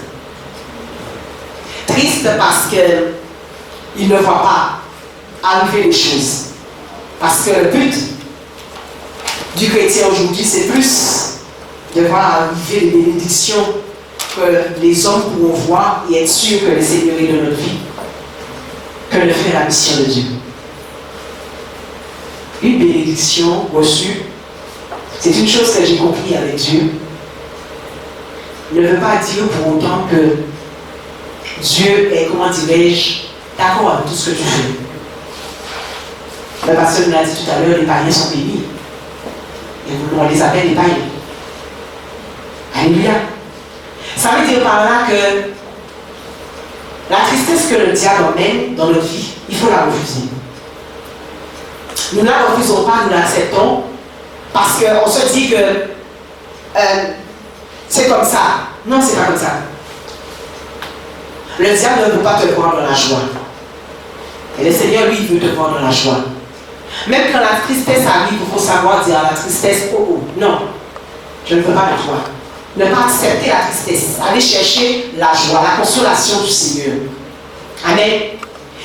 Tristes parce qu'ils ne voient pas arriver les choses. Parce que le but du chrétien aujourd'hui, c'est plus de voir arriver les bénédictions que les hommes pourront voir et être sûrs que le Seigneur est de notre vie, que de faire la mission de Dieu. Une bénédiction reçue, c'est une chose que j'ai compris avec Dieu. Ne veut pas dire pour autant que Dieu est, comment dirais-je, d'accord avec tout ce que tu fais. Le pasteur nous l'a dit tout à l'heure, les païens sont bénis. Et on les appelle les païens. Alléluia. Ça veut dire par là que la tristesse que le diable emmène dans notre vie, il faut la refuser. Nous ne la refusons pas, nous l'acceptons, parce qu'on se dit que c'est comme ça. Non, c'est pas comme ça. Le diable ne veut pas te voir dans la joie. Et le Seigneur, lui, il veut te voir dans la joie. Même quand la tristesse arrive, il faut savoir dire à la tristesse, oh oh, non, je ne veux pas la joie. Ne pas accepter la tristesse. Aller chercher la joie, la consolation du Seigneur. Amen.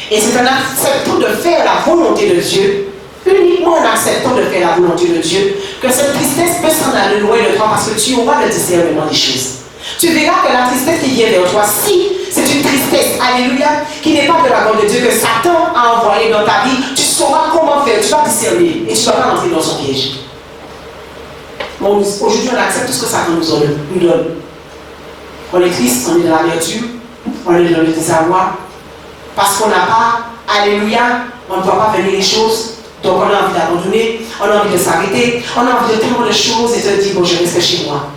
Et c'est en acceptant de faire la volonté de Dieu, uniquement en acceptant de faire la volonté de Dieu, que cette tristesse peut s'en aller loin de toi parce que tu auras le discernement des choses. Tu verras que la tristesse qui vient vers toi, si c'est une tristesse, alléluia, qui n'est pas de la part de Dieu, que Satan a envoyé dans ta vie, tu sauras comment faire, tu vas discerner et tu ne vas pas entrer dans son piège. Bon, aujourd'hui, on accepte tout ce que Satan nous donne. On est triste, on est dans l'amertume, on est dans le désarroi, parce qu'on n'a pas, alléluia, on ne voit pas venir les choses. Donc on a envie d'abandonner, on a envie de s'arrêter, on a envie de tellement de choses et de dire, bon, je reste chez moi.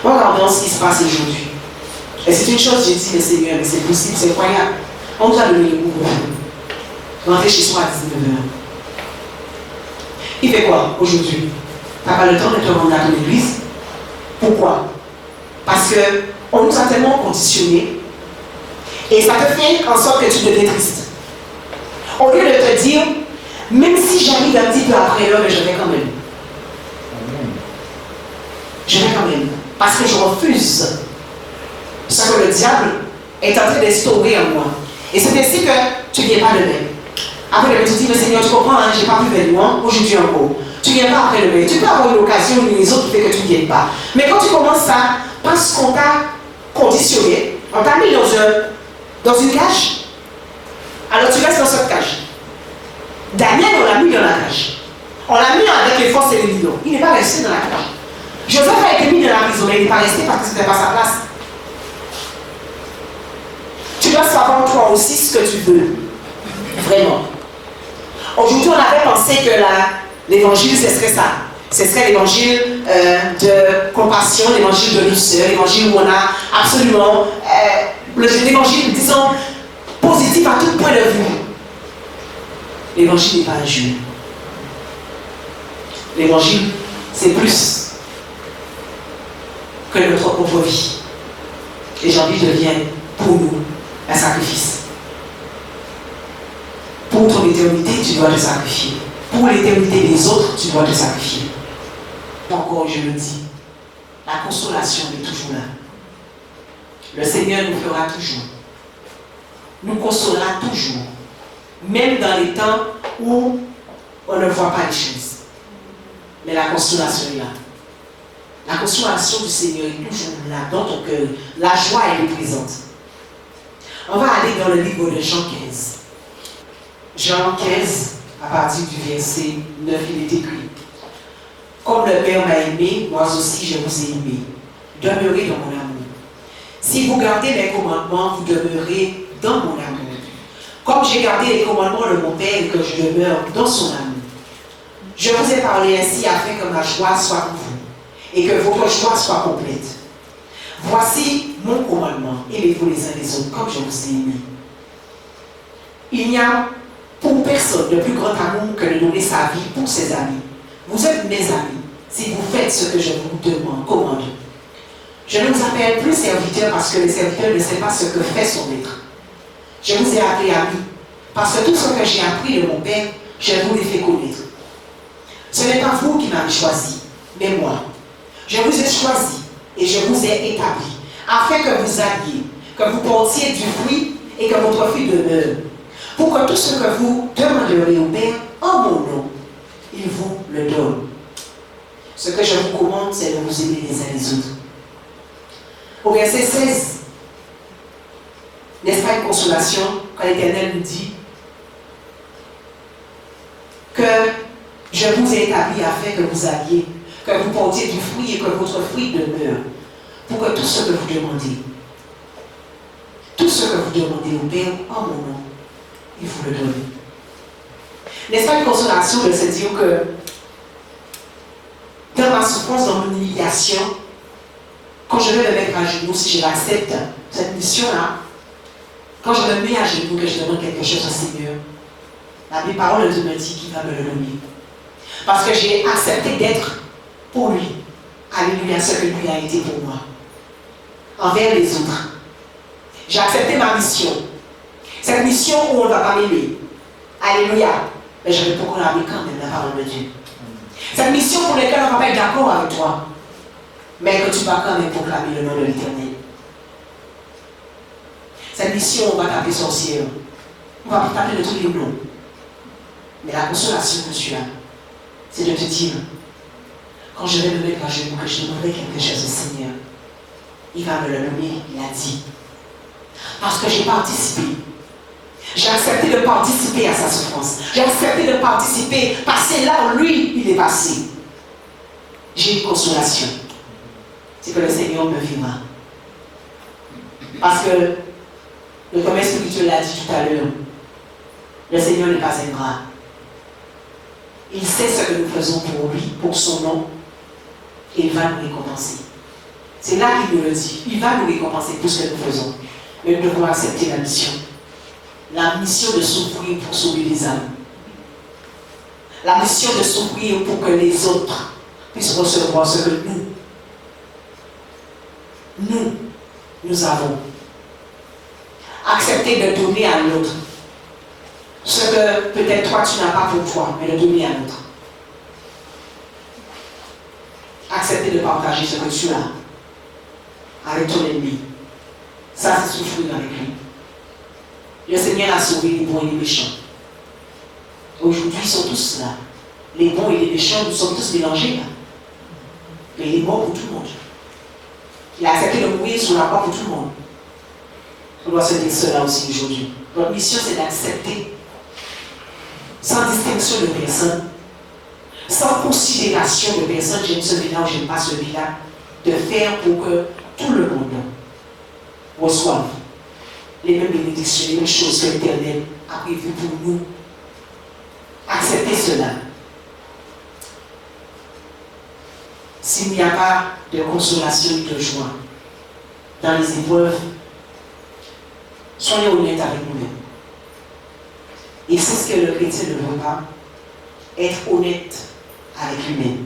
Regardons ce qui se passe aujourd'hui. Et c'est une chose, j'ai dit, le Seigneur, mais c'est possible, c'est incroyable. On nous a donné le couvre-feu. Rentrer chez soi à 19h. Il fait quoi aujourd'hui? Tu n'as pas le temps de te rendre à ton église. Pourquoi? Parce qu'on nous a tellement conditionnés et ça te fait en sorte que tu deviens triste. Au lieu de te dire, même si j'arrive un petit peu après l'heure, je vais quand même. Je vais quand même. Parce que je refuse ce que le diable est en train d'instaurer en moi. Et c'est ainsi que tu ne viens pas demain. Après demain, tu dis, mais Seigneur, tu comprends, hein, je n'ai pas pu venir, hein, aujourd'hui encore. Tu ne viens pas après demain. Tu peux avoir une occasion, une autres qui fait que tu ne viennes pas. Mais quand tu commences ça, parce qu'on t'a conditionné, on t'a mis dans une cage, alors tu restes dans cette cage. Daniel, on l'a mis dans la cage. On l'a mis avec les forces et les lions. Il n'est pas resté dans la cage. Joseph a été mis dans la prison, mais il n'est pas resté parce que ce n'était pas sa place. Tu dois savoir toi aussi ce que tu veux. Vraiment. Aujourd'hui, on avait pensé que l'évangile, ce serait ça. Ce serait l'évangile de compassion, l'évangile de douceur, l'évangile où on a absolument l'évangile, disons, positif à tout point de vue. L'évangile n'est pas un jeu. L'évangile, c'est plus que notre propre vie. L'évangile devient pour nous un sacrifice. Pour ton éternité, tu dois te sacrifier. Pour l'éternité des autres, tu dois te sacrifier. Encore, je le dis, la consolation est toujours là. Le Seigneur nous fera toujours. Nous consolera toujours. Même dans les temps où on ne voit pas les choses. Mais la consolation est là. La consolation du Seigneur est toujours là, dans ton cœur. La joie, elle est présente. On va aller dans le livre de Jean 15. Jean 15, à partir du verset 9, il est écrit. Comme le Père m'a aimé, moi aussi je vous ai aimé. Demeurez dans mon amour. Si vous gardez mes commandements, vous demeurez dans mon amour. Comme j'ai gardé les commandements de mon Père et que je demeure dans son amour. Je vous ai parlé ainsi afin que ma joie soit pour vous et que votre joie soit complète. Voici mon commandement. Aimez-vous les uns les autres comme je vous ai aimé. Il n'y a pour personne de plus grand amour que de donner sa vie pour ses amis. Vous êtes mes amis si vous faites ce que je vous commande. Je ne vous appelle plus serviteur parce que le serviteur ne sait pas ce que fait son maître. Je vous ai appelé amis parce que tout ce que j'ai appris de mon Père, je vous l'ai fait connaître. Ce n'est pas vous qui m'avez choisi, mais moi. Je vous ai choisi et je vous ai établi afin que vous alliez, que vous portiez du fruit et que votre fruit demeure. Pour que tout ce que vous demanderez au Père en mon nom, il vous le donne. Ce que je vous commande, c'est de vous aimer les uns les autres. Au verset 16, n'est-ce pas une consolation quand l'Éternel nous dit que je vous ai établi afin que vous alliez, que vous portiez du fruit et que votre fruit demeure, pour que tout ce que vous demandez, tout ce que vous demandez au Père en mon nom, il vous le donne. N'est-ce pas une consolation de se dire que dans ma souffrance, dans mon humiliation, quand je vais me mettre à genoux, si je l'accepte, cette mission-là, quand je me mets à genoux, que je demande quelque chose au Seigneur, la parole de Dieu me dit qu'il va me le donner. Parce que j'ai accepté d'être pour lui. Alléluia, ce que lui a été pour moi. Envers les autres. J'ai accepté ma mission. Cette mission où on ne va pas m'aimer. Alléluia. Mais je vais proclamer quand même la parole de Dieu. Cette mission pour laquelle on ne va pas être d'accord avec toi. Mais que tu vas quand même proclamer le nom de l'Éternel. Cette mission, on va taper sorcière. On va taper de tous les noms. Mais la consolation que tu as, c'est de te dire, quand je vais me mettre à genoux, que je demanderai quelque chose au Seigneur, il va me le nommer, il a dit. Parce que j'ai participé. J'ai accepté de participer à sa souffrance. J'ai accepté de participer, passer là où lui, il est passé. J'ai une consolation. C'est que le Seigneur me vivra. Parce que le commerce spirituel l'a dit tout à l'heure. Le Seigneur n'est pas ingrat. Il sait ce que nous faisons pour lui, pour son nom, et il va nous récompenser. C'est là qu'il nous le dit. Il va nous récompenser pour ce que nous faisons. Mais nous devons accepter la mission. La mission de souffrir pour sauver les âmes. La mission de souffrir pour que les autres puissent recevoir ce que nous avons. Accepter de donner à l'autre ce que peut-être toi tu n'as pas pour toi, mais de donner à l'autre. Accepter de partager ce que tu as avec ton ennemi. Ça, c'est souffrir avec lui. Le Seigneur a sauvé les bons et les méchants. Aujourd'hui, ils sont tous là. Les bons et les méchants, nous sommes tous mélangés là. Mais il est mort pour tout le monde. Il a accepté de mourir sur la croix pour tout le monde. On doit se dire cela aussi aujourd'hui. Notre mission, c'est d'accepter sans distinction de personne, sans considération de personne, j'aime celui-là ou j'aime pas celui-là, de faire pour que tout le monde reçoive les mêmes bénédictions, les mêmes choses que l'Éternel a prévues pour nous. Acceptez cela. S'il n'y a pas de consolation et de joie dans les épreuves, soyons honnêtes avec nous-mêmes. Et c'est ce que le chrétien ne veut pas, être honnête avec lui-même.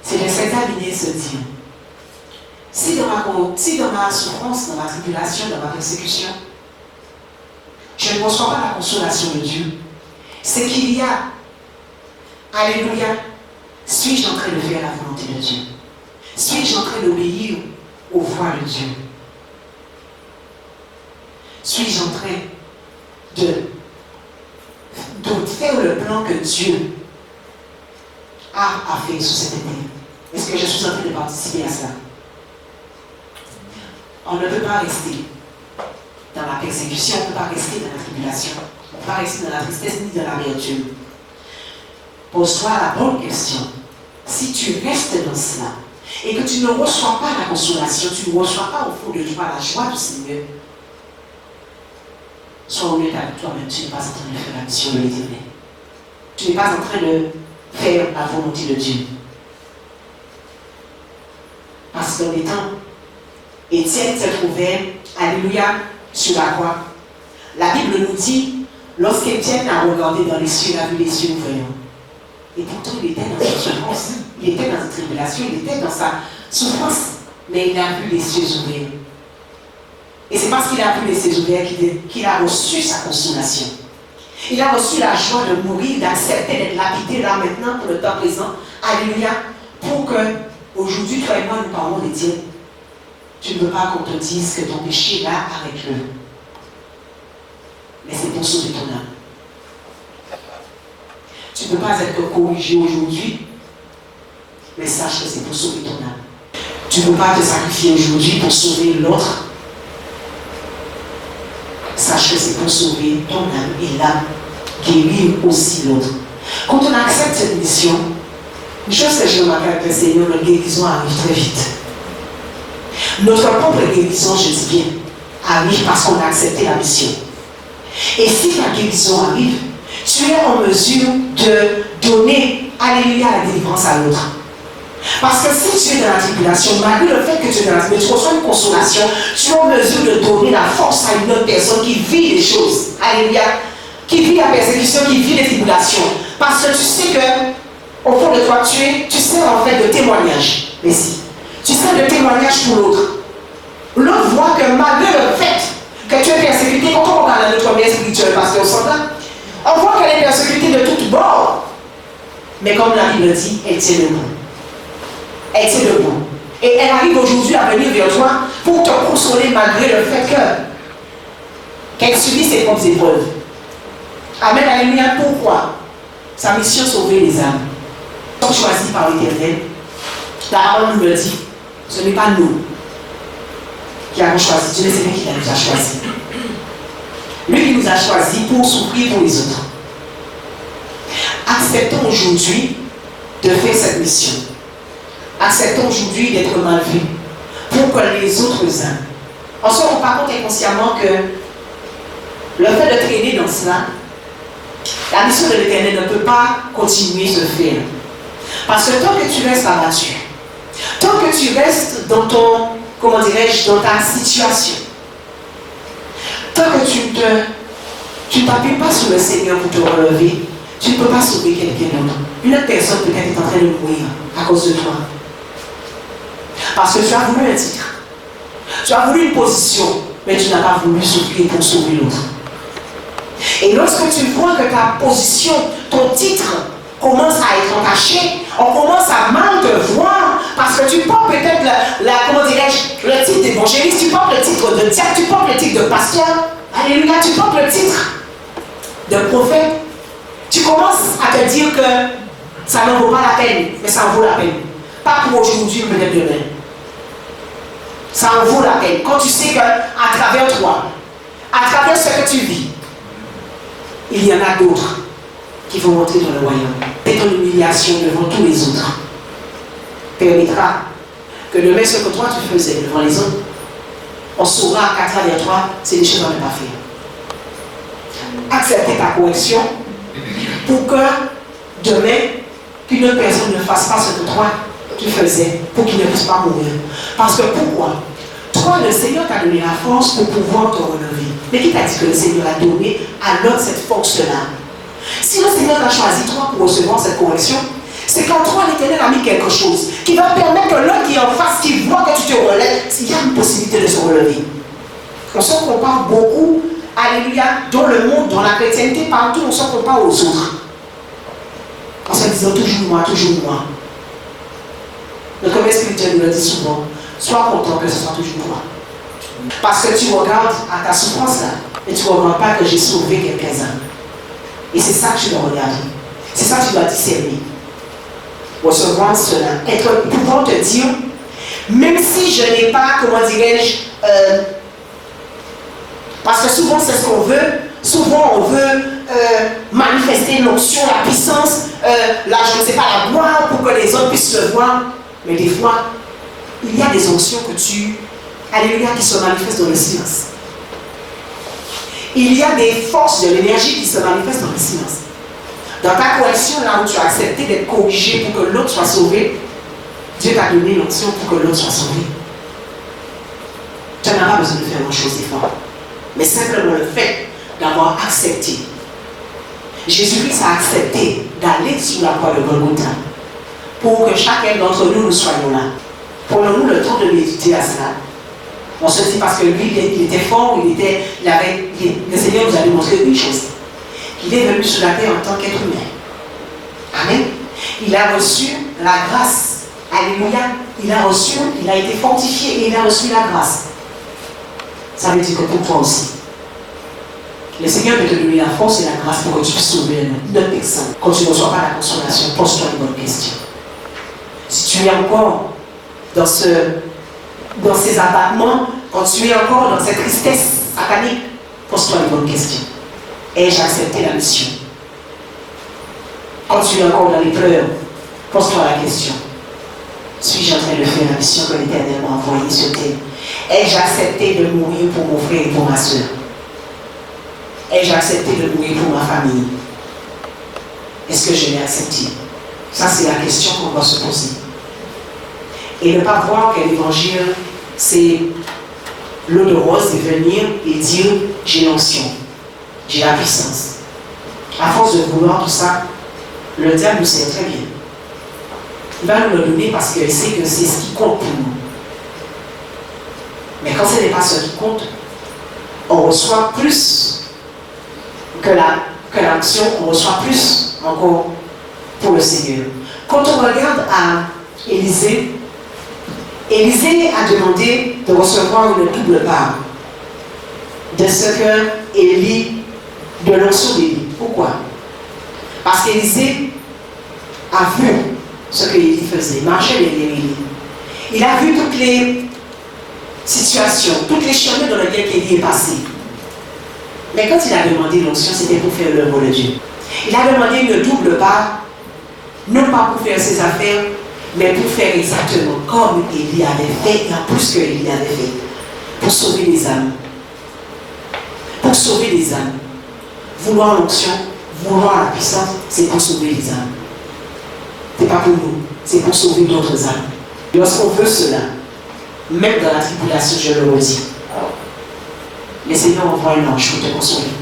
C'est de s'examiner et se dire, si dans ma souffrance, dans ma tribulation, dans ma persécution, je ne reçois pas la consolation de Dieu, c'est qu'il y a, alléluia, suis-je en train de faire la volonté de Dieu? Suis-je en train d'obéir aux voix de Dieu? Suis-je en train de faire le plan que Dieu a fait sous cette année? Est-ce que je suis en train de participer à cela? On ne peut pas rester dans la persécution, on ne peut pas rester dans la tribulation, on ne peut pas rester dans la tristesse ni dans l'amertume. Pose-toi la bonne question. Si tu restes dans cela et que tu ne reçois pas la consolation, tu ne reçois pas au fond de toi la joie du Seigneur, sois honnête avec toi-même, tu n'es pas en train de faire la mission de l'Éternel. Tu n'es pas en train de faire la volonté de Dieu. Parce qu'en étant Étienne s'est trouvé, alléluia, sur la croix. La Bible nous dit, lorsqu'Étienne a regardé dans les cieux, il a vu les cieux ouverts. Et pourtant, il était dans sa souffrance, il était dans sa tribulation, il était dans sa souffrance, mais il a vu les cieux ouverts. Et c'est parce qu'il a vu les cieux ouverts qu'il a reçu sa consolation. Il a reçu la joie de mourir, d'accepter d'être lapidé là maintenant pour le temps présent. Alléluia. Pour que, aujourd'hui, toi et moi, nous parlons d'Étienne. Tu ne veux pas qu'on te dise que ton péché est là, arrête-le. Mais c'est pour sauver ton âme. Tu ne peux pas être corrigé aujourd'hui, mais sache que c'est pour sauver ton âme. Tu ne peux pas te sacrifier aujourd'hui pour sauver l'autre. Sache que c'est pour sauver ton âme et l'âme, guérir aussi l'autre. Quand on accepte cette mission, une chose que je remarque avec le Seigneur, la guérison arrive très vite. Notre propre guérison, je dis bien, arrive parce qu'on a accepté la mission. Et si la guérison arrive, tu es en mesure de donner, alléluia, la délivrance à l'autre. Parce que si tu es dans la tribulation, malgré le fait que tu es dans la tribulation, tu reçois une consolation, tu es en mesure de donner la force à une autre personne qui vit les choses, alléluia, qui vit la persécution, qui vit les tribulations. Parce que tu sais que, au fond de toi, tu sers en fait de témoignage. Mais si, tu sers de témoignage pour l'autre. L'autre voit que malgré le fait que tu es persécuté, quand on regarde notre vie spirituelle, parce qu'on s'en va, on voit qu'elle est persécutée de toutes bords. Mais comme la Bible dit, elle tient debout. Elle tient debout. Et elle arrive aujourd'hui à venir vers toi pour te consoler malgré le fait qu'elle subit ses propres épreuves. Amen, alléluia. Pourquoi? Sa mission, sauver les âmes. Nous sommes choisis par l'Éternel. La parole nous le dit. Ce n'est pas nous qui avons choisi. Dieu, c'est lui qui nous a choisis. Lui qui nous a choisis pour souffrir pour les autres. Acceptons aujourd'hui de faire cette mission. Acceptons aujourd'hui d'être mal vus pour que les autres âmes. On se rend pas compte inconsciemment que le fait de traîner dans cela, la mission de l'Éternel ne peut pas continuer de se faire. Parce que tant que tu restes abattu, tant que tu restes dans ton, comment dirais-je, dans ta situation, tant que tu ne t'appuies pas sur le Seigneur pour te relever, tu ne peux pas sauver quelqu'un d'autre. Une autre personne peut-être est en train de mourir à cause de toi. Parce que tu as voulu un titre. Tu as voulu une position, mais tu n'as pas voulu souffrir pour sauver l'autre. Et lorsque tu vois que ta position, ton titre commence à être entaché, on commence à mal te voir parce que tu portes peut-être comment dirais-je, le titre d'évangéliste, tu portes le titre de diacre, tu portes le titre de pasteur, alléluia, tu portes le titre de prophète. Tu commences à te dire que ça ne vaut pas la peine, mais ça en vaut la peine. Pas pour aujourd'hui, peut-être demain. Ça en vaut la peine. Quand tu sais qu'à travers toi, à travers ce que tu vis, il y en a d'autres qui vont entrer dans le royaume. Et ton humiliation devant tous les autres permettra que demain, ce que toi tu faisais devant les autres, on saura qu'à travers toi, c'est des choses à ne pas faire. Accepter ta correction pour que demain, qu'une autre personne ne fasse pas ce que toi tu faisais pour qu'il ne puisse pas mourir. Parce que pourquoi? Toi, le Seigneur t'a donné la force pour pouvoir te relever. Mais qui t'a dit que le Seigneur a donné à l'autre cette force-là? Si le Seigneur t'a choisi toi pour recevoir cette correction, c'est qu'en toi, l'Éternel a mis quelque chose qui va permettre que l'autre qui est en face, qui voit que tu te relèves, il y a une possibilité de se relever. On se compare beaucoup, alléluia, dans le monde, dans la chrétienté, partout, on se compare aux autres. En se disant toujours moi, toujours moi. Le commerce spirituel nous le dit souvent, sois content que ce soit toujours toi. Parce que tu regardes à ta souffrance là, et tu ne regardes pas que j'ai sauvé quelques-uns. Et c'est ça que tu dois regarder. C'est ça que tu dois discerner. Recevoir cela. Pouvoir te dire, même si je n'ai pas, comment dirais-je, parce que souvent c'est ce qu'on veut, souvent on veut manifester l'onction, la puissance, là je ne sais pas, la gloire pour que les autres puissent le voir. Mais des fois, il y a des onctions que alléluia, qui se manifestent dans le silence. Il y a des forces de l'énergie qui se manifestent dans le silence. Dans ta correction, là où tu as accepté d'être corrigé pour que l'autre soit sauvé, Dieu t'a donné l'onction pour que l'autre soit sauvé. Tu n'as pas besoin de faire grand-chose d'effort. Mais simplement le fait d'avoir accepté. Jésus-Christ a accepté d'aller sur la croix de Golgotha pour que chacun d'entre nous, nous soyons là. Prenons-nous le temps de méditer à cela. On se dit parce que lui, il était fort, le Seigneur nous a démontré une chose. Il est venu sur la terre en tant qu'être humain. Amen. Il a reçu la grâce. Alléluia. Il a été fortifié et il a reçu la grâce. Ça veut dire que pour toi aussi, le Seigneur peut te donner la force et la grâce pour que tu puisses sauver notre personne. Quand tu ne reçois pas la consolation, pose-toi une bonne question. Si tu es encore dans ces abattements, quand tu es encore dans cette tristesse satanique, pose-toi une bonne question. Ai-je accepté la mission? Quand tu es encore dans les pleurs, pose-toi la question. Suis-je en train de faire la mission que l'Éternel m'a envoyée sur terre? Ai-je accepté de mourir pour mon frère et pour ma soeur? Ai-je accepté de mourir pour ma famille? Est-ce que je l'ai accepté? Ça, c'est la question qu'on doit se poser. Et ne pas voir que l'évangile, c'est l'eau de rose de venir et dire j'ai l'onction, j'ai la puissance. À force de vouloir tout ça, le diable nous sait très bien. Il va nous le donner parce qu'il sait que c'est ce qui compte pour nous. Mais quand ce n'est pas ce qui compte, on reçoit plus que l'action, on reçoit plus encore pour le Seigneur. Quand on regarde à Élisée, Élisée a demandé de recevoir une double part de ce que Élie, de l'onction d'Élie. Pourquoi? Parce qu'Élisée a vu ce que Élie faisait, marchait derrière Élie. Il a vu toutes les situations, toutes les chemins dans lesquels Élie est passé. Mais quand il a demandé l'onction, c'était pour faire l'œuvre de Dieu. Il a demandé une double part, non pas pour faire ses affaires, mais pour faire exactement comme Élie avait fait, et en plus que Élie avait fait, pour sauver les âmes. Pour sauver les âmes. Vouloir l'onction, vouloir la puissance, c'est pour sauver les âmes. Ce n'est pas pour nous, c'est pour sauver d'autres âmes. Et lorsqu'on veut cela, même dans la tribulation, je le redis, le Seigneur envoie un ange pour te consoler.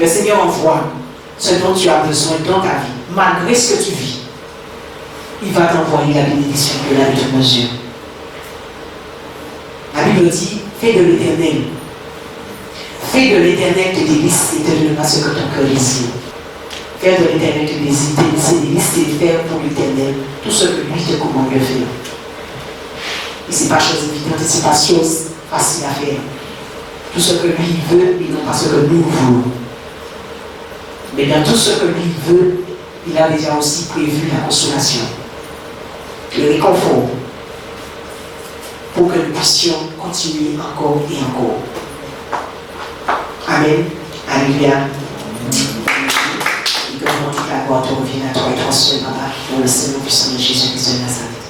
Le Seigneur envoie ce dont tu as besoin dans ta vie, malgré ce que tu vis. Il va t'envoyer la bénédiction de la toute mesure. La Bible dit, fais de l'Éternel tes délices et te donnera ce que ton cœur désire. Faire de l'Éternel tes délices et faire pour l'Éternel tout ce que lui te commande de faire. Et ce n'est pas chose évidente, ce n'est pas chose facile à faire. Tout ce que lui veut et non pas ce que nous voulons. Mais dans tout ce que lui veut, il a déjà aussi prévu la consolation, le réconfort, pour que nous puissions continuer encore et encore. Amen. Alléluia. Vraiment, toute la gloire te revient à toi et toi seul, papa. Dans le Seigneur puissant de Jésus-Christ de Nazareth.